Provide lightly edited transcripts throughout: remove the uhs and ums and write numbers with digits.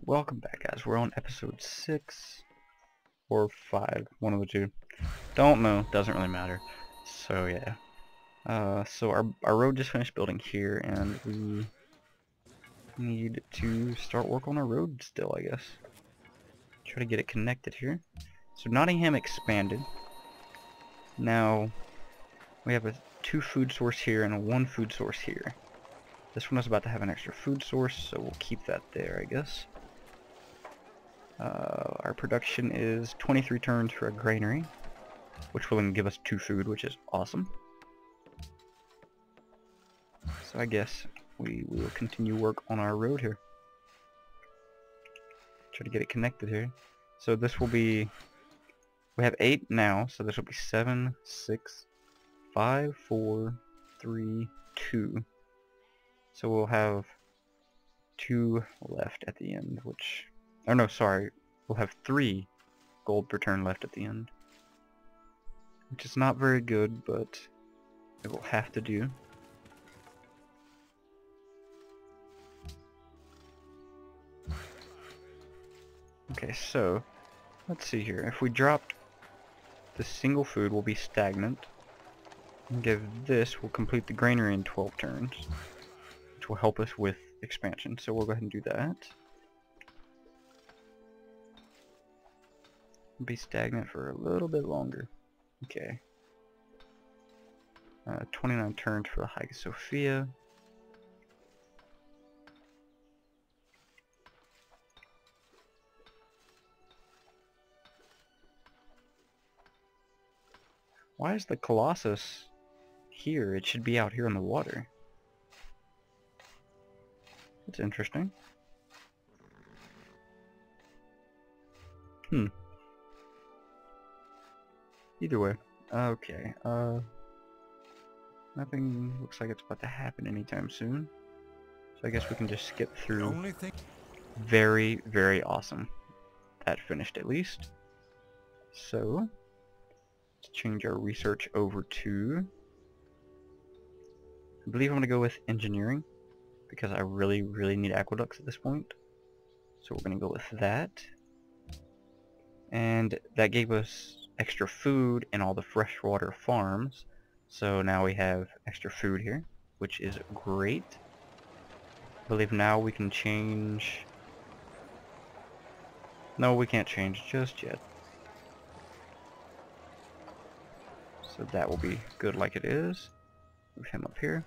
Welcome back, guys. We're on episode 6 or 5, one of the two. Don't know, doesn't really matter. So yeah. So our road just finished building here, and we need to start work on our road still, I guess. Try to get it connected here. So Nottingham expanded. Now we have a 2 food source here and a 1 food source here. This one is about to have an extra food source, so we'll keep that there, I guess. Our production is 23 turns for a granary, which will then give us 2 food, which is awesome. So I guess we will continue work on our road here. Try to get it connected here. So this will be, we have 8 now, so this will be 7, 6, 5, 4, 3, 2. So we'll have 2 left at the end, which, oh no, sorry, we'll have 3 gold per turn left at the end. Which is not very good, but it will have to do. Okay, so let's see here. If we dropped the single food, we'll be stagnant. And give this, we'll complete the granary in 12 turns, which will help us with expansion. So we'll go ahead and do that. Be stagnant for a little bit longer. Okay. 29 turns for the Hagia Sophia. Why is the Colossus here? It should be out here in the water. That's interesting. Either way. Okay. Nothing looks like it's about to happen anytime soon. So I guess we can just skip through. Very, very awesome. That finished at least. So let's change our research over to, I believe I'm going to go with engineering, because I really need aqueducts at this point. So we're going to go with that. And that gave us extra food in all the freshwater farms. So now we have extra food here, which is great. I believe now we can change. No, we can't change just yet. So that will be good like it is. Move him up here.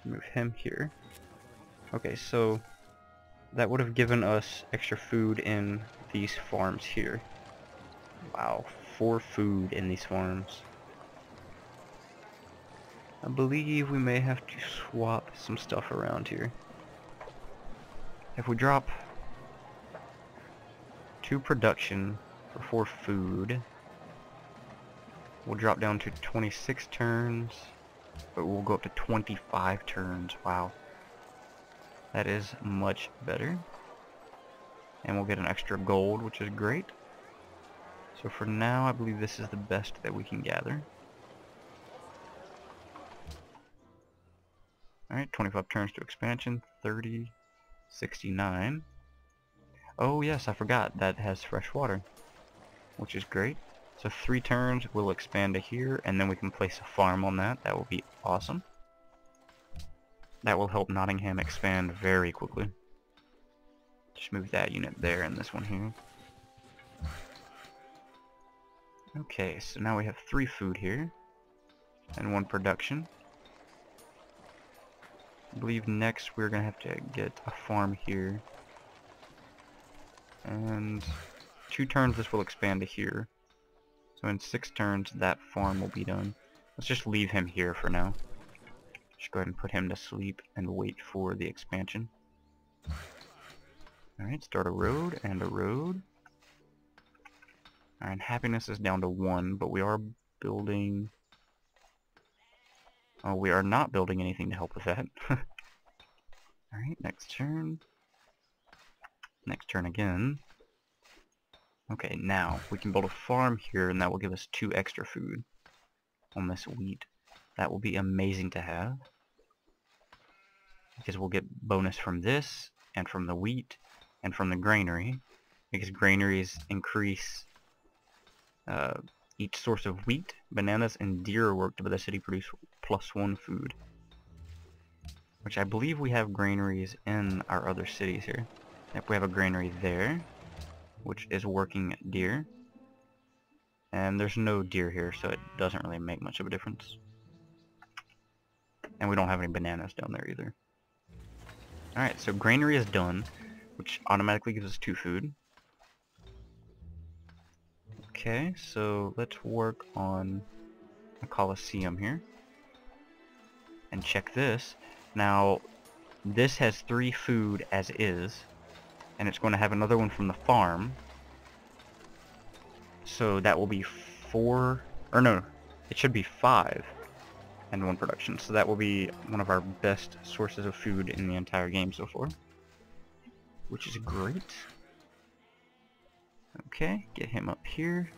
Move him here. Okay, so that would have given us extra food in these farms here. Wow, 4 food in these farms. I believe we may have to swap some stuff around here. If we drop 2 production for 4 food, we'll drop down to 26 turns, but we'll go up to 25 turns. Wow. That is much better. And we'll get an extra gold, which is great. So for now, I believe this is the best that we can gather. Alright, 25 turns to expansion, 30, 69. Oh yes, I forgot, that has fresh water, which is great. So 3 turns, we'll expand to here, and then we can place a farm on that. That will be awesome. That will help Nottingham expand very quickly. Just move that unit there and this one here. Okay, so now we have 3 food here, and 1 production. I believe next we're going to have to get a farm here. And 2 turns this will expand to here. So in 6 turns that farm will be done. Let's just leave him here for now. Just go ahead and put him to sleep and wait for the expansion. Alright, start a road and a road. Alright, happiness is down to 1, but we are building... Oh, we are not building anything to help with that. Alright, next turn. Next turn again. Okay, now we can build a farm here, and that will give us 2 extra food on this wheat. That will be amazing to have, because we'll get bonus from this, and from the wheat, and from the granary, because granaries increase each source of wheat, bananas, and deer worked by the city produce +1 food. Which I believe we have granaries in our other cities here. Yep, we have a granary there, which is working deer. And there's no deer here, so it doesn't really make much of a difference. And we don't have any bananas down there either. Alright, so granary is done, which automatically gives us 2 food. Okay, so let's work on a Coliseum here. And check this. Now, this has 3 food as is, and it's going to have another one from the farm. So that will be 4, or no, it should be 5 and 1 production. So that will be one of our best sources of food in the entire game so far, which is great. Okay, get him up here.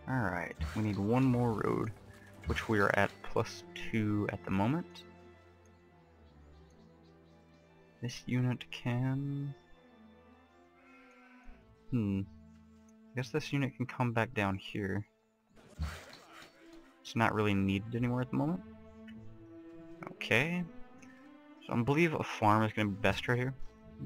Alright, we need 1 more road, which we are at +2 at the moment. This unit can... I guess this unit can come back down here. It's not really needed anymore at the moment. Okay. So I believe a farm is going to be best right here,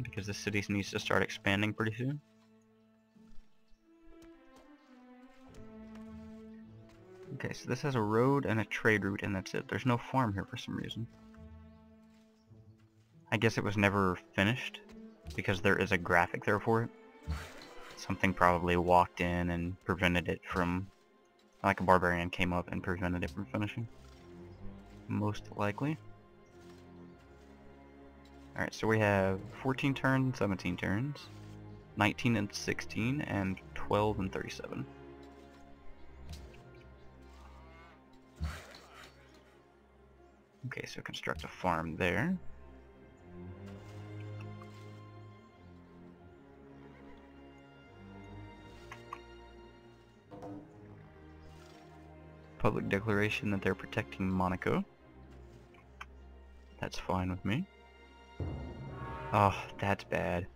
because the city needs to start expanding pretty soon. Okay, so this has a road and a trade route, and that's it. There's no farm here for some reason. I guess it was never finished, because there is a graphic there for it. Something probably walked in and prevented it from... like a barbarian came up and prevented it from finishing. Most likely. Alright, so we have 14 turns, 17 turns, 19 and 16, and 12 and 37. Okay, so construct a farm there. Public declaration that they're protecting Monaco. That's fine with me. Oh, that's bad.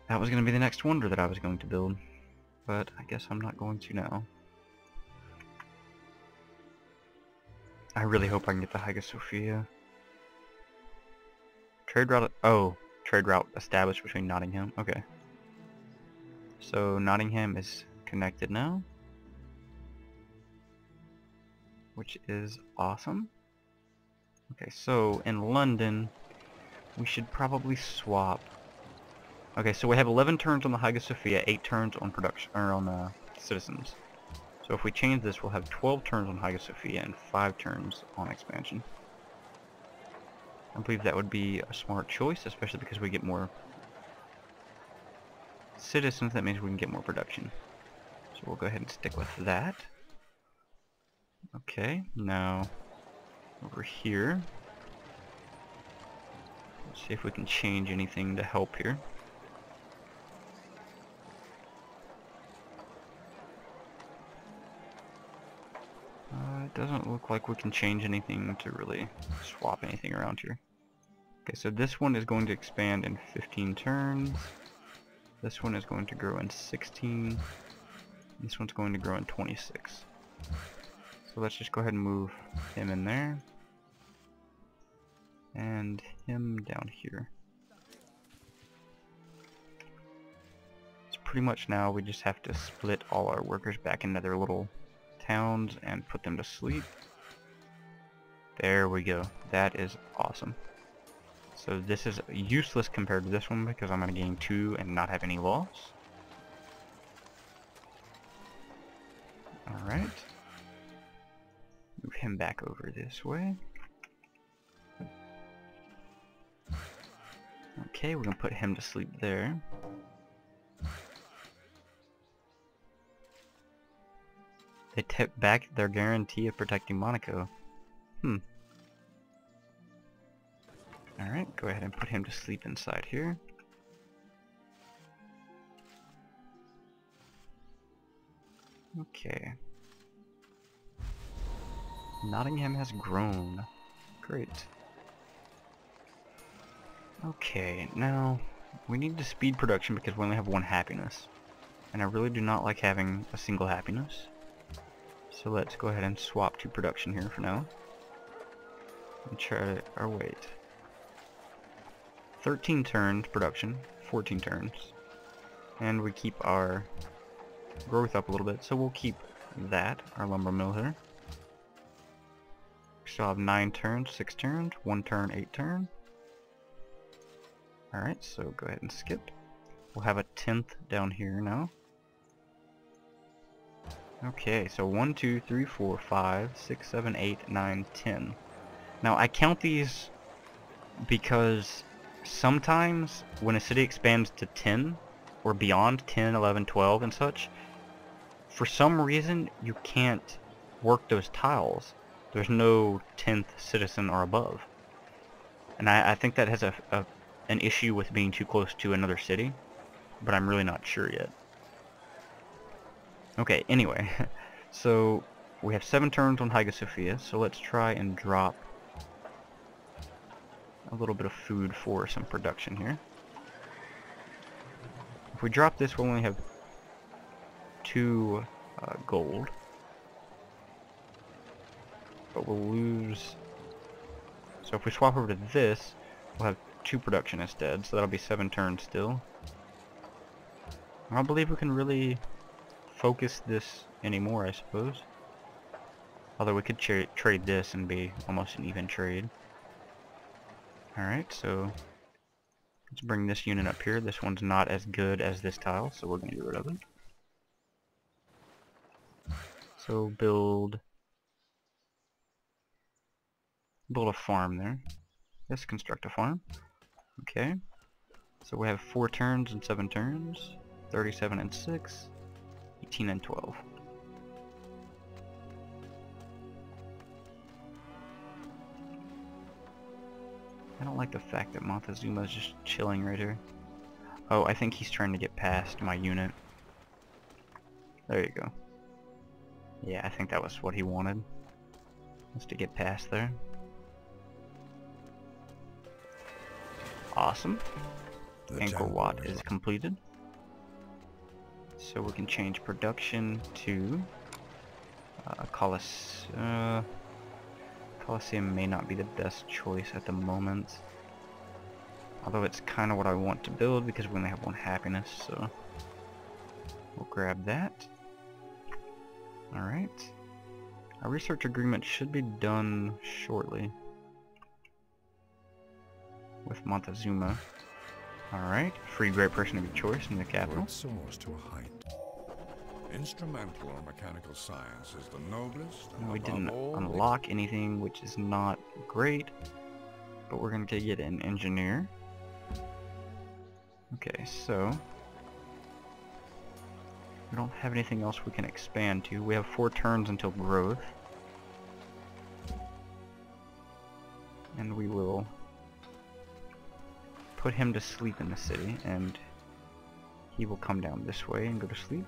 That was going to be the next wonder that I was going to build, but I guess I'm not going to now. I really hope I can get the Hagia Sophia. Trade route... oh, trade route established between Nottingham. Okay. So Nottingham is connected now, which is awesome. Okay, so in London, we should probably swap. Okay, so we have 11 turns on the Hagia Sophia, 8 turns on production, or on citizens. So if we change this, we'll have 12 turns on Hagia Sophia and 5 turns on expansion. I believe that would be a smart choice, especially because we get more citizens. That means we can get more production. So we'll go ahead and stick with that. Okay, now over here, let's see if we can change anything to help here. It doesn't look like we can change anything to really swap anything around here. Okay, so this one is going to expand in 15 turns. This one is going to grow in 16. This one's going to grow in 26. So let's just go ahead and move him in there. And him down here. So pretty much now we just have to split all our workers back into their little towns and put them to sleep. There we go. That is awesome. So this is useless compared to this one because I'm going to gain 2 and not have any loss. Alright. Move him back over this way. Okay, we're going to put him to sleep there. They took back their guarantee of protecting Monaco. Alright, go ahead and put him to sleep inside here. Okay. Nottingham has grown. Great. Okay, now we need to speed production because we only have one happiness. And I really do not like having a single happiness. So let's go ahead and swap to production here for now. And try to, or wait. 13 turns production, 14 turns. And we keep our growth up a little bit, so we'll keep that, our lumber mill here. We still have 9 turns, 6 turns, 1 turn, 8 turn. Alright, so go ahead and skip. We'll have a 10th down here now. Okay, so 1, 2, 3, 4, 5, 6, 7, 8, 9, 10. Now I count these because sometimes when a city expands to 10 or beyond, 10, 11, 12 and such, for some reason you can't work those tiles. There's no 10th citizen or above. And I think that has an issue with being too close to another city, but I'm really not sure yet. Okay, anyway, so we have 7 turns on Hagia Sophia, so let's try and drop a little bit of food for some production here. If we drop this, we'll only have 2 gold, but we'll lose. So if we swap over to this, we'll have 2 production instead, so that'll be 7 turns still. I don't believe we can really focus this anymore, I suppose. Although we could trade this and be almost an even trade. Alright, so let's bring this unit up here. This one's not as good as this tile, so we're going to get rid of it. So build a farm there. Let's construct a farm. Okay. So we have 4 turns and 7 turns. 37 and 6. 18 and 12. I don't like the fact that Montezuma is just chilling right here. Oh, I think he's trying to get past my unit. There you go. Yeah, I think that was what he wanted. Was to get past there. Awesome. Angkor Wat is completed. So we can change production to Colosseum may not be the best choice at the moment. Although it's kind of what I want to build because we only have 1 happiness, so we'll grab that. Alright. Our research agreement should be done shortly with Montezuma. Alright, free great person of your choice in the capital. Soars to a height. Instrumental or mechanical science is the noblest. We didn't unlock anything, which is not great, but we're going to get an engineer. Okay, so we don't have anything else we can expand to. We have 4 turns until growth, and we will put him to sleep in the city, and he will come down this way and go to sleep.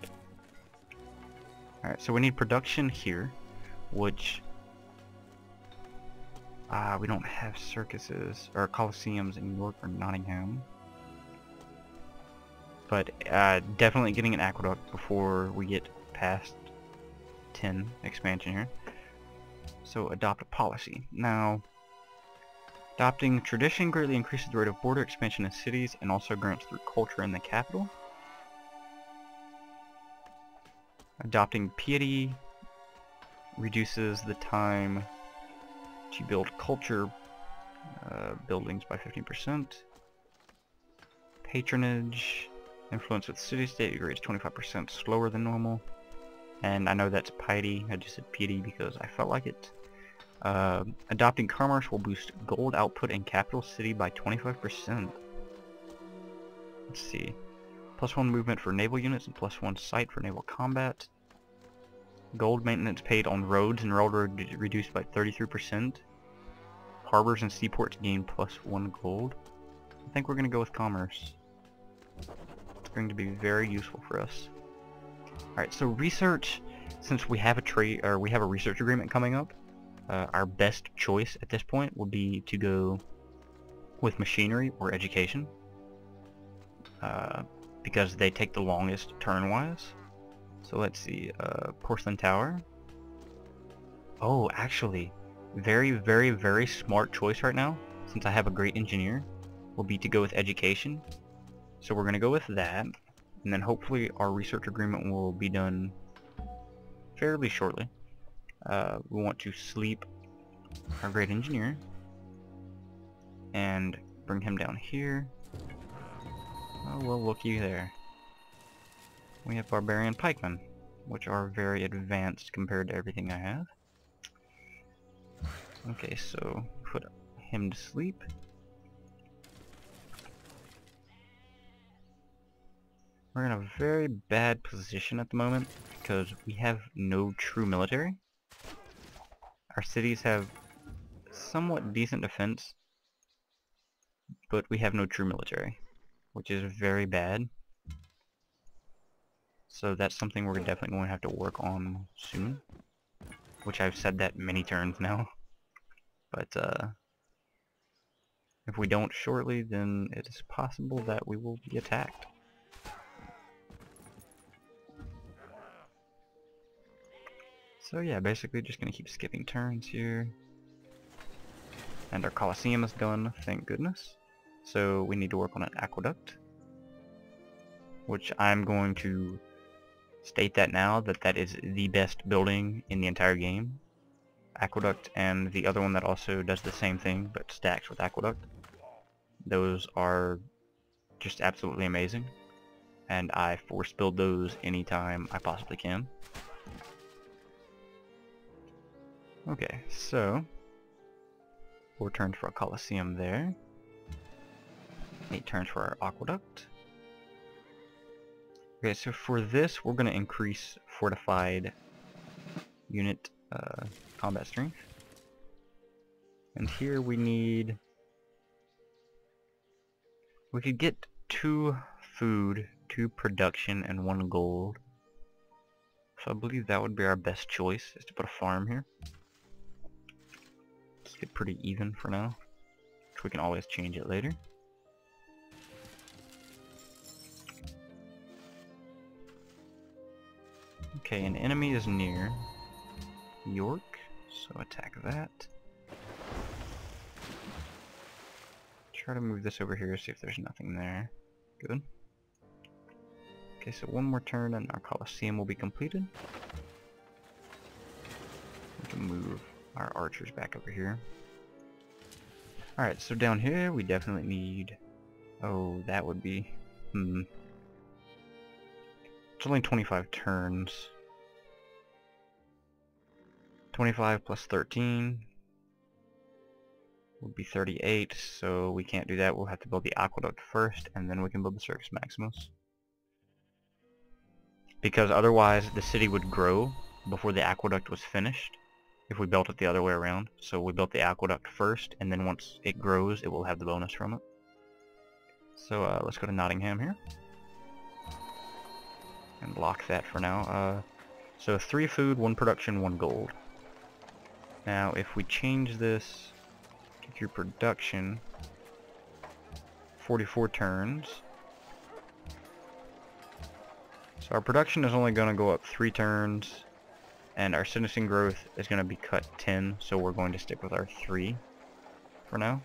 Alright, so we need production here, which we don't have circuses or coliseums in York or Nottingham. But definitely getting an aqueduct before we get past 10 expansion here. So adopt a policy. Now, adopting tradition greatly increases the rate of border expansion in cities and also grants through culture in the capital. Adopting piety reduces the time to build culture buildings by 15%. Patronage, influence with city-state degrades 25% slower than normal. And I know that's piety, I just said piety because I felt like it. Adopting commerce will boost gold output in capital city by 25%. Let's see. +1 movement for naval units and +1 sight for naval combat. Gold maintenance paid on roads and railroad reduced by 33%. Harbors and seaports gain +1 gold. I think we're going to go with commerce. It's going to be very useful for us. Alright, so research, since we have a trade or we have a research agreement coming up, Our best choice at this point would be to go with machinery or education, because they take the longest turn-wise. So let's see, porcelain tower. Oh, actually, very, very, very smart choice right now, since I have a great engineer, will be to go with education. So we're going to go with that, and then hopefully our research agreement will be done fairly shortly. We want to sleep our great engineer, and bring him down here. Oh, well, looky there. We have barbarian pikemen, which are very advanced compared to everything I have. Okay, so put him to sleep. We're in a very bad position at the moment because we have no true military. Our cities have somewhat decent defense, but we have no true military, which is very bad. So that's something we're definitely going to have to work on soon, which I've said that many turns now. But if we don't shortly, then it is possible that we will be attacked. So yeah, basically just going to keep skipping turns here. And our Colosseum is done, thank goodness. So we need to work on an aqueduct, which I'm going to state that now, that is the best building in the entire game. Aqueduct, and the other one that also does the same thing but stacks with aqueduct. Those are just absolutely amazing, and I force build those anytime I possibly can. Okay, so 4 turns for a Colosseum there. 8 turns for our aqueduct. Okay, so for this we're going to increase fortified unit combat strength. And here we could get 2 food, 2 production, and 1 gold. So I believe that would be our best choice, is to put a farm here. Keep it pretty even for now, which we can always change it later. Okay, an enemy is near York, so attack that. Try to move this over here, see if there's nothing there. Good. Okay, so 1 more turn and our Colosseum will be completed. We can move our archers back over here. Alright, so down here we definitely need... Oh, that would be... It's only 25 turns. 25 plus 13 would be 38, so we can't do that. We'll have to build the aqueduct first, and then we can build the Circus Maximus. Because otherwise the city would grow before the aqueduct was finished if we built it the other way around. So we built the aqueduct first, and then once it grows it will have the bonus from it. So let's go to Nottingham here and lock that for now. So 3 food, 1 production, 1 gold. Now if we change this to your production, 44 turns. So our production is only going to go up 3 turns, and our citizen growth is going to be cut 10, so we're going to stick with our 3 for now.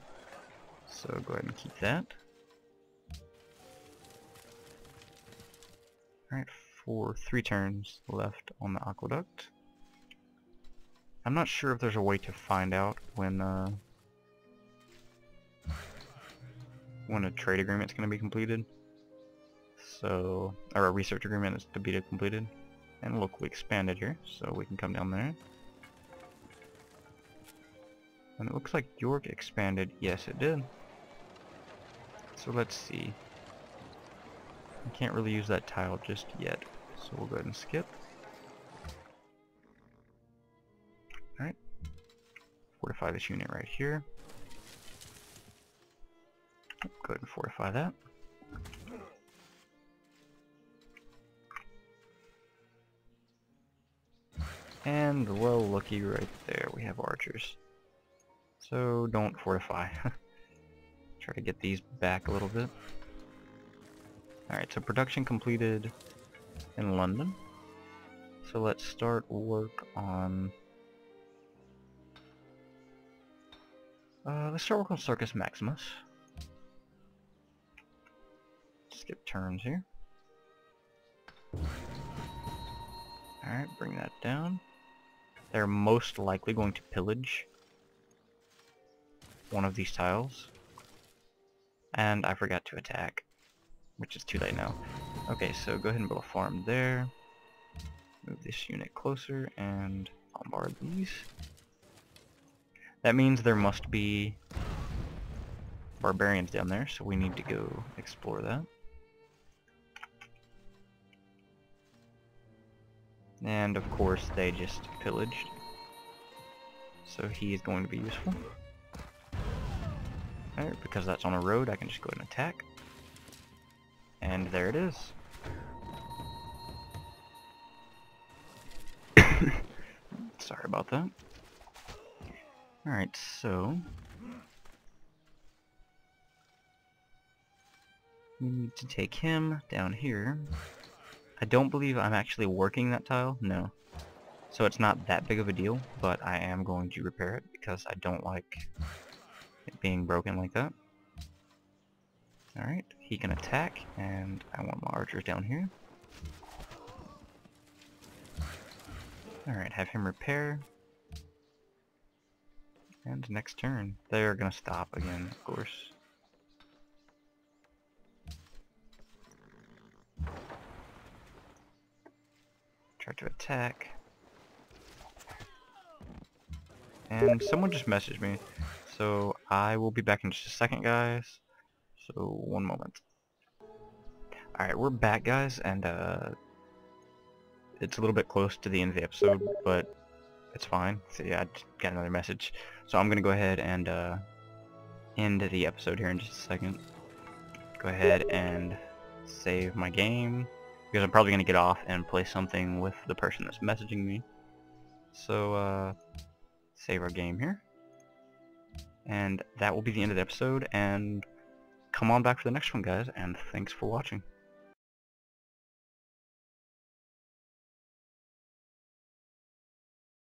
So go ahead and keep that. Alright, for 3 turns left on the aqueduct. I'm not sure if there's a way to find out when a trade agreement is going to be completed. So, or a research agreement is to be completed. And look, we expanded here, so we can come down there. And it looks like York expanded. Yes, it did. So let's see. We can't really use that tile just yet, so we'll go ahead and skip. Alright. Fortify this unit right here. Go ahead and fortify that. And, well, looky right there, we have archers. So, don't fortify. Try to get these back a little bit. Alright, so production completed in London. So let's start work on... let's start work on Circus Maximus. Skip turns here. Alright, bring that down. They're most likely going to pillage one of these tiles. And I forgot to attack, which is too late now. Okay, so go ahead and build a farm there. Move this unit closer and bombard these. That means there must be barbarians down there, so we need to go explore that. And of course they just pillaged. So he is going to be useful. Alright, because that's on a road, I can just go ahead and attack. And there it is. Sorry about that. Alright, so... we need to take him down here. I don't believe I'm actually working that tile, no. So it's not that big of a deal, but I am going to repair it because I don't like it being broken like that. Alright, he can attack, and I want my archers down here. Alright, have him repair. And next turn. They're gonna stop again, of course. Try to attack. And someone just messaged me. So I will be back in just a second, guys. So, one moment. Alright, we're back, guys, and it's a little bit close to the end of the episode, but it's fine. So yeah, I just got another message. So I'm gonna go ahead and end the episode here in just a second. Go ahead and save my game, because I'm probably gonna get off and play something with the person that's messaging me. So save our game here. And that will be the end of the episode, and come on back for the next one, guys, and thanks for watching.